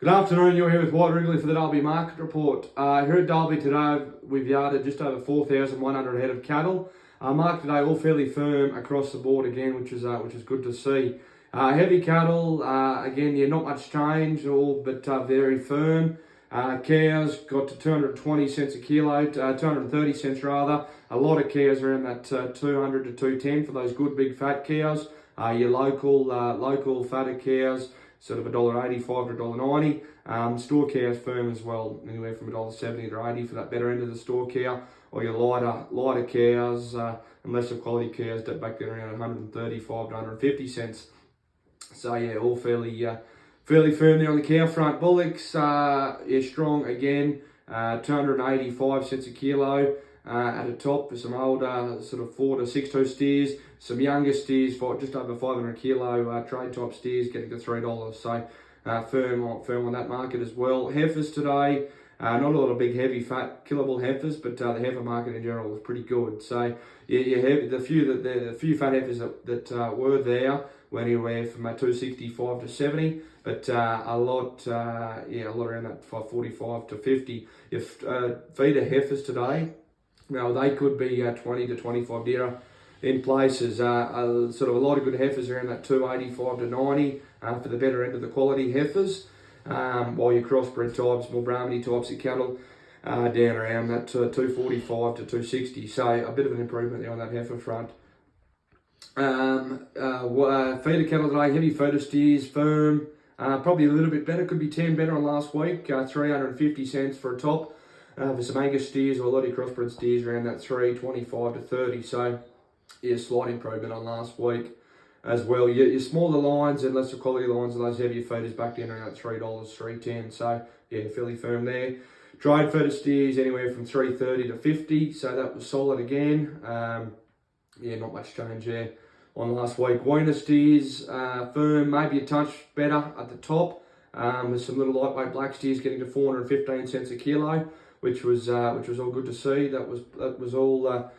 Good afternoon, you're here with White Wrigley for the Dalby Market Report. Here at Dalby today, we've yarded just over 4,100 head of cattle. Market today all fairly firm across the board again, which is good to see. Heavy cattle, again, not much change, but very firm. Cows got to 220 cents a kilo, 230 cents rather. A lot of cows around that 200 to 210 for those good big fat cows. Your local fatter cows, sort of $1.85 to $1.90. Store cows firm as well, anywhere from $1.70 to $1.80 for that better end of the store cow, or your lighter cows and lesser quality cows that back there around 135 to 150 cents. So yeah, all fairly firm there on the cow front. Bullocks, strong again, 285 cents a kilo. At the top for some older sort of 4 to 6-2 steers, some younger steers for just over 500 kilo trade type steers getting to $3. So firm on that market as well. Heifers today, not a lot of big heavy fat killable heifers, but the heifer market in general was pretty good. So the few fat heifers that were there went anywhere from 265 to 70, but a lot around that 45 to 50. If feeder heifers today, now they could be 20 to 25 deer in places. Sort of a lot of good heifers around that 285 to 90 for the better end of the quality heifers. While your crossbred types, more Brahmany types of cattle, down around that 245 to 260. So a bit of an improvement there on that heifer front. Feeder cattle today, heavy feeder steers, firm, probably a little bit better, could be 10 better on last week, 350 cents for a top. For some Angus steers or a lot of crossbred steers around that 325 to 30. So yeah, slight improvement on last week as well. Your smaller lines and lesser quality lines and those heavier feeders back down around that $3, $3.10. So yeah, fairly firm there. Trade feeder steers anywhere from 330 to 50. So that was solid again. Not much change there on last week. Weaner steers, firm, maybe a touch better at the top. With some little lightweight black steers getting to 415 cents a kilo, which was all good to see. That was all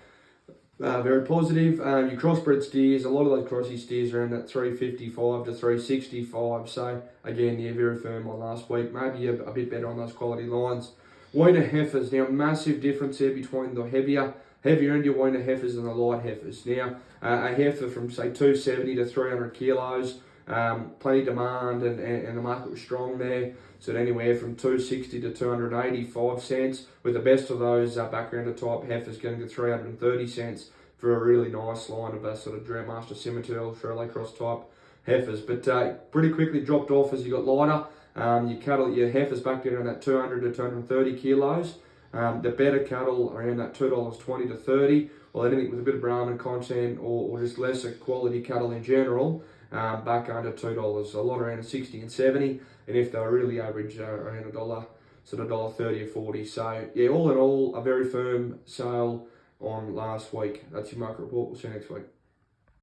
very positive. Your crossbred steers, a lot of those crossy steers are in that 355 to 365. So again, very firm on last week. Maybe a bit better on those quality lines. Weaner heifers, now massive difference there between the heavier end your weaner heifers and the light heifers. Now a heifer from say 270 to 300 kilos. Plenty demand and the market was strong there. So anywhere from 260 to 285 cents, with the best of those backgrounder type heifers getting to 330 cents for a really nice line of sort of Droughtmaster Scimitar, Shirley Cross type heifers. But pretty quickly dropped off as you got lighter. Your heifers back down around that 200 to 230 kilos. The better cattle around that $2.20 to 30. Well, anything with a bit of Brahman content or just lesser quality cattle in general, back under $2. A lot around 60 and 70, and if they were really average, around $1, sort of $1.30 or 40. So yeah, all in all, a very firm sale on last week. That's your market report. We'll see you next week.